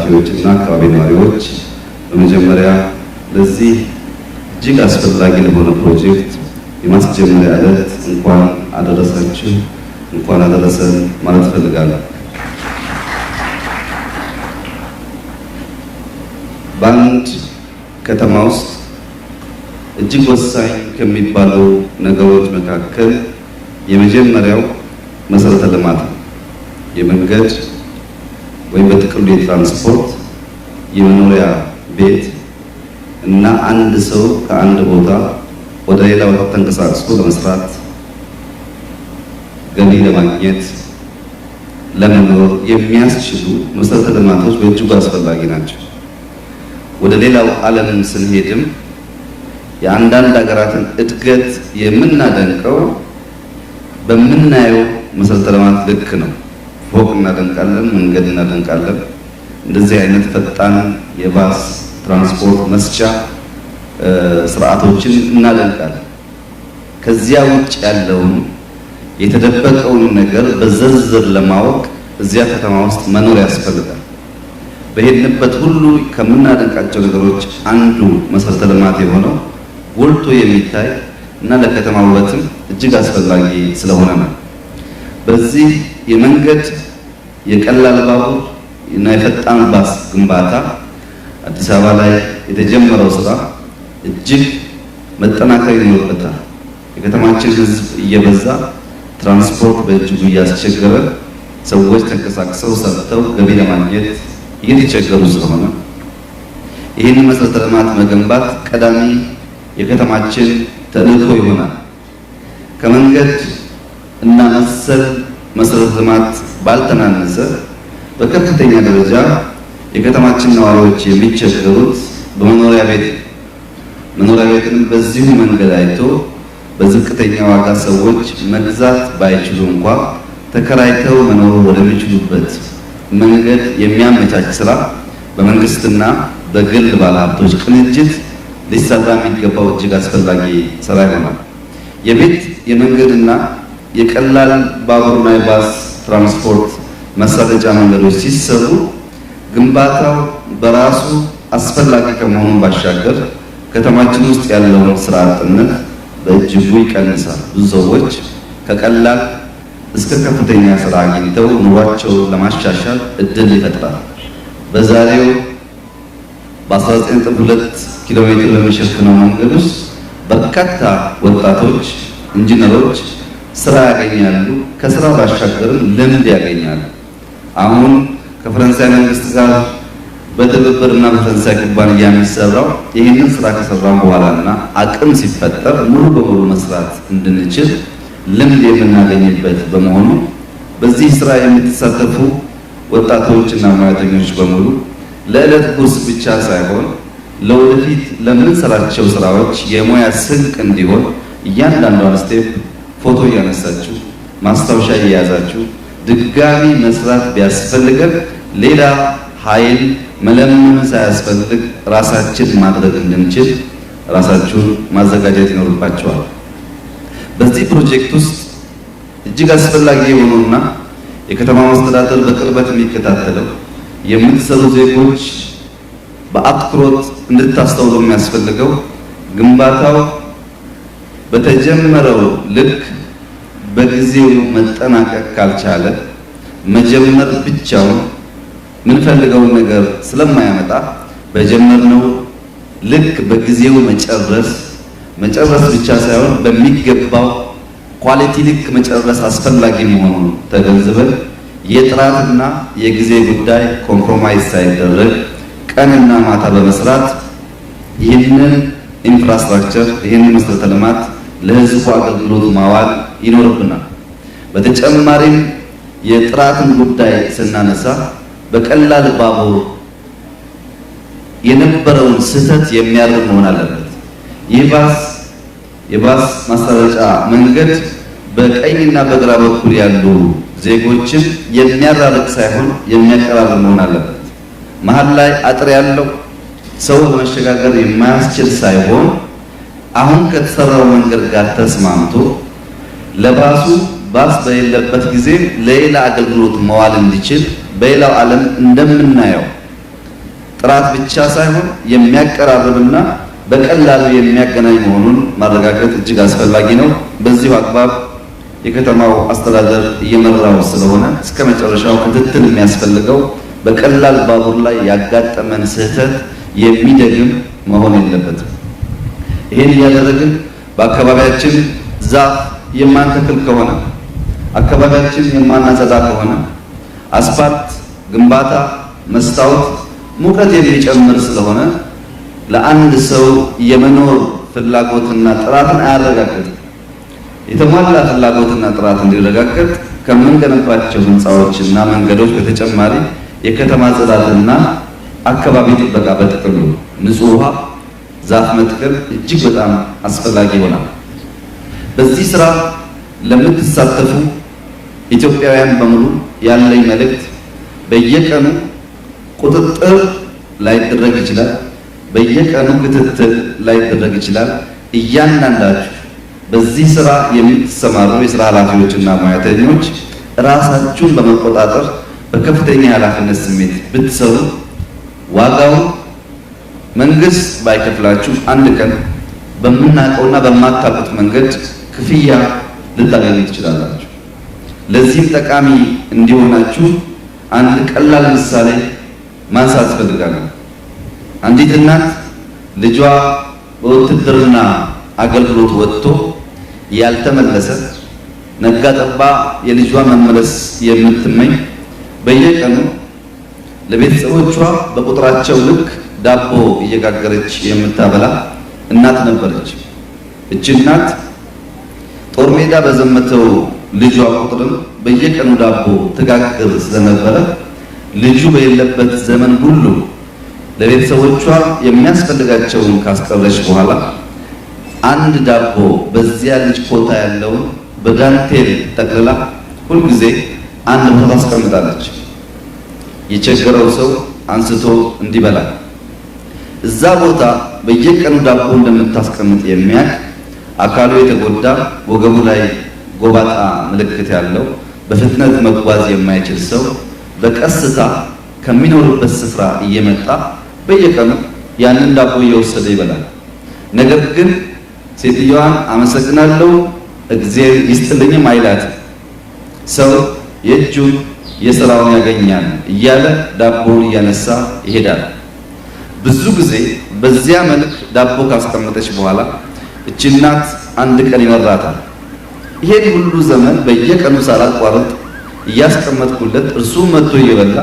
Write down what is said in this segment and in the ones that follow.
ኃላፊዎችና አካባቢ ነዋሪዎች በመጀመሪያ ለዚህ እጅግ አስፈላጊ ለሆነ ፕሮጀክት የማስጀመሪያ ዕለት እንኳን አደረሳችሁ እንኳን አደረሰን ማለት እፈልጋለሁ። በአንድ ከተማ ውስጥ እጅግ ወሳኝ ከሚባሉ ነገሮች መካከል የመጀመሪያው መሰረተ ልማት ነው። የመንገድ ወይም በጥቅሉ የትራንስፖርት፣ የመኖሪያ ቤት እና አንድ ሰው ከአንድ ቦታ ወደ ሌላ ቦታ ተንቀሳቅሶ ለመስራት፣ ገቢ ለማግኘት፣ ለመኖር የሚያስችሉ መሰረተ ልማቶች በእጅጉ አስፈላጊ ናቸው። ወደ ሌላው ዓለም ስንሄድም የአንዳንድ ሀገራትን እድገት የምናደንቀው በምናየው መሰረተ ልማት ልክ ነው። ፎቅ እናደንቃለን፣ መንገድ እናደንቃለን። እንደዚህ አይነት ፈጣን የባስ ትራንስፖርት መስጫ ስርዓቶችን እናደንቃለን። ከዚያ ውጭ ያለውን የተደበቀውን ነገር በዝርዝር ለማወቅ እዚያ ከተማ ውስጥ መኖር ያስፈልጋል። በሄድንበት ሁሉ ከምናደንቃቸው ነገሮች አንዱ መሰረተ ልማት የሆነው ጎልቶ የሚታይ እና ለከተማ ውበትም እጅግ አስፈላጊ ስለሆነ ነው። በዚህ የመንገድ የቀላል ባቡር እና የፈጣን ባስ ግንባታ አዲስ አበባ ላይ የተጀመረው ስራ እጅግ መጠናከር ይኖርበታል። የከተማችን ሕዝብ እየበዛ ትራንስፖርት በእጅጉ እያስቸገረ ሰዎች ተንቀሳቅሰው ሰርተው ገቢ ለማግኘት እየተቸገሩ ስለሆነ ይህን መሰረተ ልማት መገንባት ቀዳሚ የከተማችን ተልዕኮ ይሆናል። ከመንገድ እና መሰል መሰረተ ልማት ባልተናነሰ በከፍተኛ ደረጃ የከተማችን ነዋሪዎች የሚቸገሩት በመኖሪያ ቤት ቤትን በዚሁ መንገድ አይቶ በዝቅተኛ ዋጋ ሰዎች መግዛት ባይችሉ እንኳ ተከራይተው መኖር ወደሚችሉበት መንገድ የሚያመቻች ስራ በመንግስትና በግል ባለሀብቶች ቅንጅት ሊሰራ የሚገባው እጅግ አስፈላጊ ስራ ይሆናል። የቤት የመንገድና የቀላል ባቡርና የባስ ትራንስፖርት መሳለጫ መንገዶች ሲሰሩ ግንባታው በራሱ አስፈላጊ ከመሆኑ ባሻገር ከተማችን ውስጥ ያለውን ስራ አጥነት በእጅጉ ይቀንሳል። ብዙ ሰዎች ከቀላል እስከ ከፍተኛ ስራ አግኝተው ኑሯቸውን ለማሻሻል እድል ይፈጥራል። በዛሬው በ19.2 ኪሎ ሜትር በሚሸፍነው መንገድ ውስጥ በርካታ ወጣቶች ኢንጂነሮች ስራ ያገኛሉ። ከስራ ባሻገርም ልምድ ያገኛሉ። አሁን ከፈረንሳይ መንግስት ጋር በትብብርና በፈረንሳይ ኩባንያ የሚሰራው ይህንን ስራ ከሰራን በኋላና አቅም ሲፈጠር ሙሉ በሙሉ መስራት እንድንችል ልምድ የምናገኝበት በመሆኑ በዚህ ስራ የምትሳተፉ ወጣቶችና ሙያተኞች በሙሉ ለዕለት ጉርስ ብቻ ሳይሆን ለወደፊት ለምንሰራቸው ስራዎች የሙያ ስንቅ እንዲሆን እያንዳንዷን ስቴፕ ፎቶ እያነሳችሁ ማስታወሻ እየያዛችሁ ድጋሚ መስራት ቢያስፈልገን ሌላ ኃይል መለመን ሳያስፈልግ ራሳችን ማድረግ እንድንችል ራሳችሁን ማዘጋጀት ይኖርባችኋል። በዚህ ፕሮጀክት ውስጥ እጅግ አስፈላጊ የሆኑና የከተማ መስተዳደር በቅርበት የሚከታተለው የምትሰሩ ዜጎች በአትኩሮት እንድታስተውሉ የሚያስፈልገው ግንባታው በተጀመረው ልክ በጊዜው መጠናቀቅ ካልቻለ መጀመር ብቻውን ምንፈልገውን ነገር ስለማያመጣ በጀመርነው ልክ በጊዜው መጨረስ ብቻ ሳይሆን በሚገባው ኳሊቲ ልክ መጨረስ አስፈላጊ መሆኑን ተገንዝበን የጥራትና የጊዜ ጉዳይ ኮምፕሮማይዝ ሳይደረግ ቀንና ማታ በመስራት ይህንን ኢንፍራስትራክቸር ይህንን መሰረተ ልማት ለሕዝቡ አገልግሎት ማዋል ይኖርብናል። በተጨማሪም የጥራትን ጉዳይ ስናነሳ በቀላል ባቡር የነበረውን ስህተት የሚያርም መሆን አለበት። የባስ ማሳለጫ መንገድ በቀኝና በግራ በኩል ያሉ ዜጎችን የሚያራርቅ ሳይሆን የሚያቀራርብ መሆን አለበት። መሀል ላይ አጥር ያለው ሰው ለመሸጋገር የማያስችል ሳይሆን አሁን ከተሰራው መንገድ ጋር ተስማምቶ ለባሱ ባስ በሌለበት ጊዜ ለሌላ አገልግሎት መዋል እንዲችል በሌላው ዓለም እንደምናየው ጥራት ብቻ ሳይሆን የሚያቀራርብና በቀላሉ የሚያገናኝ መሆኑን ማረጋገጥ እጅግ አስፈላጊ ነው። በዚሁ አግባብ የከተማው አስተዳደር እየመራው ስለሆነ እስከ መጨረሻው ክትትል የሚያስፈልገው በቀላል ባቡር ላይ ያጋጠመን ስህተት የሚደግም መሆን የለበትም። ይህን እያደረግን በአካባቢያችን ዛፍ የማንተክል ከሆነ አካባቢያችን የማናጸዳ ከሆነ አስፋልት ግንባታ መስታወት ሙቀት የሚጨምር ስለሆነ ለአንድ ሰው የመኖር ፍላጎትና ጥራትን አያረጋግጥም። የተሟላ ፍላጎትና ጥራት እንዲረጋገጥ ከምንገነባቸው ህንፃዎችና መንገዶች በተጨማሪ የከተማ ጽዳትና አካባቢ ጥበቃ በጥቅሉ ንጹህ ውሃ፣ ዛፍ መትከል እጅግ በጣም አስፈላጊ ይሆናል። በዚህ ስራ ለምትሳተፉ ኢትዮጵያውያን በሙሉ ያለኝ መልእክት በየቀኑ ቁጥጥር ላይደረግ ይችላል፣ በየቀኑ ክትትል ላይደረግ ይችላል። እያንዳንዳችሁ በዚህ ስራ የምትሰማሩ የስራ ኃላፊዎችና ሙያተኞች ራሳችሁን በመቆጣጠር በከፍተኛ የኃላፊነት ስሜት ብትሰሩ ዋጋው መንግስት ባይከፍላችሁ አንድ ቀን በምናውቀውና በማታውቁት መንገድ ክፍያ ልታገኙ ትችላላችሁ። ለዚህም ጠቃሚ እንዲሆናችሁ አንድ ቀላል ምሳሌ ማንሳት ፈልጋለሁ። አንዲት እናት ልጇ በውትድርና አገልግሎት ወጥቶ ያልተመለሰ ነጋ ጠባ የልጇ መመለስ የምትመኝ በየቀኑ ለቤተሰቦቿ በቁጥራቸው ልክ ዳቦ እየጋገረች የምታበላ እናት ነበረች። እቺ እናት ጦር ሜዳ በዘመተው ልጇ ቁጥርም በየቀኑ ዳቦ ትጋግር ስለነበረ ልጁ በሌለበት ዘመን ሁሉ ለቤተሰቦቿ የሚያስፈልጋቸውን ካስቀረች በኋላ አንድ ዳቦ በዚያ ልጅ ኮታ ያለውን በዳንቴል ጠቅልላ ሁልጊዜ አንድ ቦታ ታስቀምጣለች። የቸገረው ሰው አንስቶ እንዲበላ እዛ ቦታ በየቀኑ ዳቦ እንደምታስቀምጥ የሚያውቅ አካሉ የተጎዳ ወገቡ ላይ ጎባጣ ምልክት ያለው በፍጥነት መጓዝ የማይችል ሰው በቀስታ ከሚኖርበት ስፍራ እየመጣ በየቀኑ ያንን ዳቦ እየወሰደ ይበላል። ነገር ግን ሴትዮዋን አመሰግናለሁ እግዚአብሔር ይስጥልኝም አይላት። ሰው የእጁን የሥራውን ያገኛል እያለ ዳቦውን እያነሳ ይሄዳል። ብዙ ጊዜ በዚያ መልክ ዳቦ ካስቀመጠች በኋላ እቺ እናት አንድ ቀን ይመራታል። ይሄን ሁሉ ዘመን በየቀኑ ሳላቋርጥ እያስቀመጥኩለት እርሱ መጥቶ እየበላ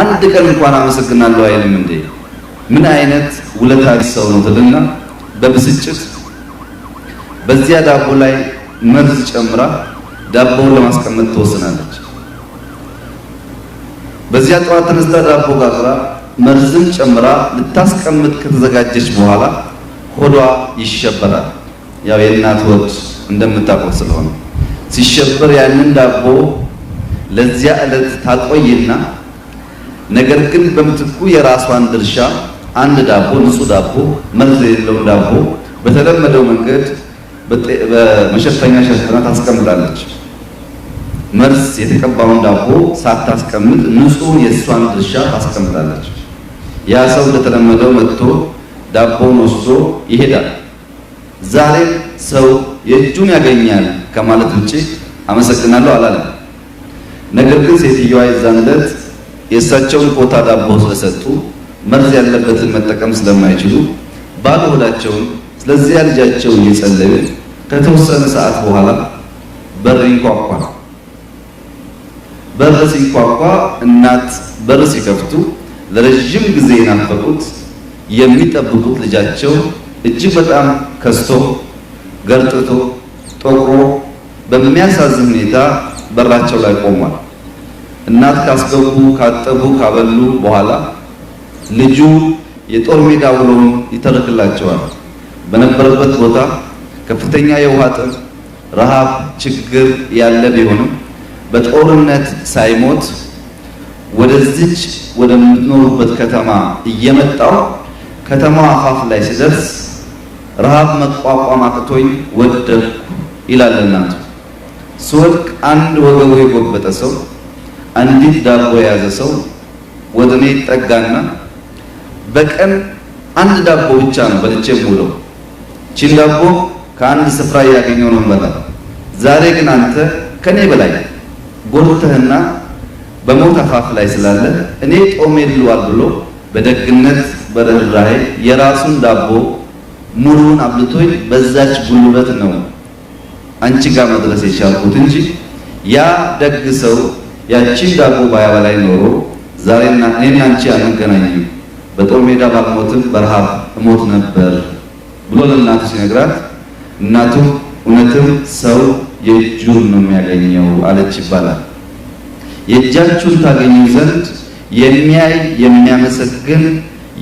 አንድ ቀን እንኳን አመሰግናለሁ አይልም እንዴ? ምን አይነት ውለታ ሰው ነው ትልና በብስጭት በዚያ ዳቦ ላይ መርዝ ጨምራ ዳቦውን ለማስቀመጥ ትወስናለች። በዚያ ጠዋት ተነስታ ዳቦ ጋግራ መርዝም ጨምራ ልታስቀምጥ ከተዘጋጀች በኋላ ሆዷ ይሸበራል። ያው የእናት ሆድ እንደምታውቁት ስለሆነ ሲሸበር ያንን ዳቦ ለዚያ ዕለት ታቆይና ነገር ግን በምትኩ የራሷን ድርሻ አንድ ዳቦ ንጹህ ዳቦ መርዝ የሌለውን ዳቦ በተለመደው መንገድ በመሸፈኛ ሸፍና ታስቀምጣለች። መርዝ የተቀባውን ዳቦ ሳታስቀምጥ ንጹህ የእሷን ድርሻ ታስቀምጣለች። ያ ሰው እንደተለመደው መጥቶ ዳቦውን ወስዶ ይሄዳል። ዛሬም ሰው የእጁን ያገኛል ከማለት ውጪ አመሰግናለሁ አላለም። ነገር ግን ሴትዮዋ የዛን ዕለት የእሳቸውን ኮታ ዳቦ ስለሰጡ መርዝ ያለበትን መጠቀም ስለማይችሉ ባዶ ሆዳቸውን ስለዚያ ልጃቸው እየጸለዩ ከተወሰነ ሰዓት በኋላ በር ይንኳኳል። በር ሲንኳኳ እናት በር ሲከፍቱ ለረጅም ጊዜ የናፈቁት የሚጠብቁት ልጃቸው እጅግ በጣም ከስቶ ገርጥቶ ጠቁሮ በሚያሳዝን ሁኔታ በራቸው ላይ ቆሟል። እናት ካስገቡ ካጠቡ ካበሉ በኋላ ልጁ የጦር ሜዳ ውሎውን ይተርክላቸዋል። በነበረበት ቦታ ከፍተኛ የውሃ ጥም፣ ረሃብ፣ ችግር ያለ ቢሆንም በጦርነት ሳይሞት ወደዚች ወደምትኖሩበት ከተማ እየመጣው ከተማው አፋፍ ላይ ሲደርስ ረሃብ መቋቋም አቅቶኝ ወደቅኩ ይላል እናቱ። ስወድቅ አንድ ወገቡ የጎበጠ ሰው አንዲት ዳቦ የያዘ ሰው ወደ እኔ ይጠጋና በቀን አንድ ዳቦ ብቻ ነው በልቼ የምውለው። ቺን ዳቦ ከአንድ ስፍራ ያገኘው ነው በላ። ዛሬ ግን አንተ ከኔ በላይ ጎርተህና በሞት አፋፍ ላይ ስላለ እኔ ጦሜ ልዋል ብሎ በደግነት በርህራሄ የራሱን ዳቦ ሙሉን አብልቶኝ በዛች ጉልበት ነው አንቺ ጋር መድረስ የቻልኩት እንጂ ያ ደግ ሰው ያቺን ዳቦ ባያበላይ ኖሮ ዛሬና እኔና አንቺ አንገናኝም፣ በጦር ሜዳ ባልሞትም በረሃብ እሞት ነበር ብሎ ለእናቱ ሲነግራት እናቱ እውነትም ሰው የእጁን ነው የሚያገኘው አለች ይባላል። የእጃችሁን ታገኙ ዘንድ የሚያይ የሚያመሰግን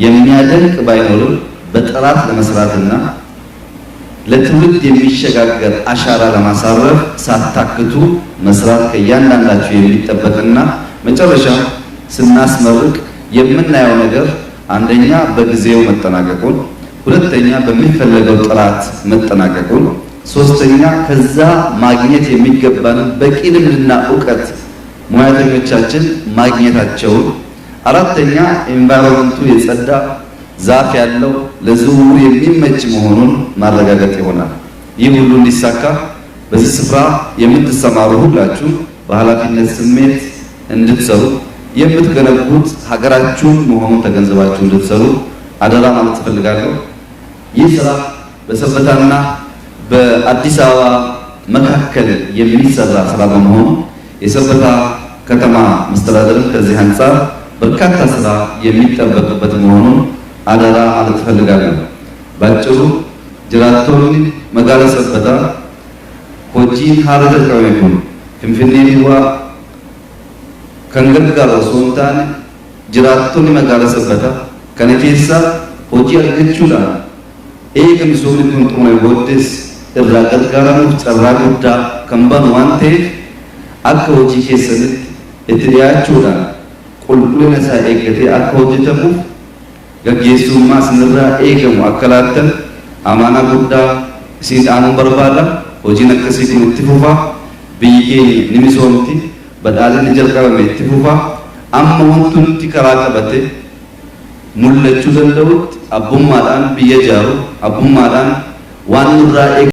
የሚያደንቅ ባይኖርም በጥራት ለመስራትና ለትውልድ የሚሸጋገር አሻራ ለማሳረፍ ሳታክቱ መስራት ከእያንዳንዳችሁ የሚጠበቅና መጨረሻ ስናስመርቅ የምናየው ነገር አንደኛ በጊዜው መጠናቀቁን፣ ሁለተኛ በሚፈለገው ጥራት መጠናቀቁን፣ ሶስተኛ ከዛ ማግኘት የሚገባን በቂ ልምድና ዕውቀት ሙያተኞቻችን ማግኘታቸውን፣ አራተኛ ኤንቫይሮንመንቱ የጸዳ ዛፍ ያለው ለዝውውር የሚመች መሆኑን ማረጋገጥ ይሆናል። ይህ ሁሉ እንዲሳካ በዚህ ስፍራ የምትሰማሩ ሁላችሁ በኃላፊነት ስሜት እንድትሰሩ የምትገነቡት ሀገራችሁን መሆኑን ተገንዝባችሁ እንድትሰሩ አደራ ማለት እፈልጋለሁ። ይህ ስራ በሰበታና በአዲስ አበባ መካከል የሚሰራ ስራ በመሆኑ የሰበታ ከተማ መስተዳድር ከዚህ አንጻር በርካታ ስራ የሚጠበቅበት መሆኑን አደራ ማለት እፈልጋለሁ። ባጭሩ ጅራቶኒ መጋላ ሰበታ ሆጂ ሀረተ ቀበኩን ፍንፍኔዋ ከንገርጋር ሶንታን ጅራቶኒ መጋላ ሰበታ ከነኬሳ ሆጂ አርገቹላ ኤገም ሶልቱን ጡመ ወደስ እራቀርጋራሙ ጨራ ጉዳ ከንባን ዋንቴ አከ ሆጂ ኬሰንት እትዲያቹላ ቁልቁልነሳ ኤገቴ አከ ሆጂተሙ gaggeessummaa sinirraa eegamu akka laattan amaana guddaa isin dhaanuun barbaada. Hojiin akkasii kun itti fufaa, biyyi keenya ni misoomti, badhaadhinni jalqabame itti fufaa. Amma wanti nuti karaa qabate mul'achuu danda'utti abbummaadhaan biyya ijaaru, abbummaadhaan waan nurraa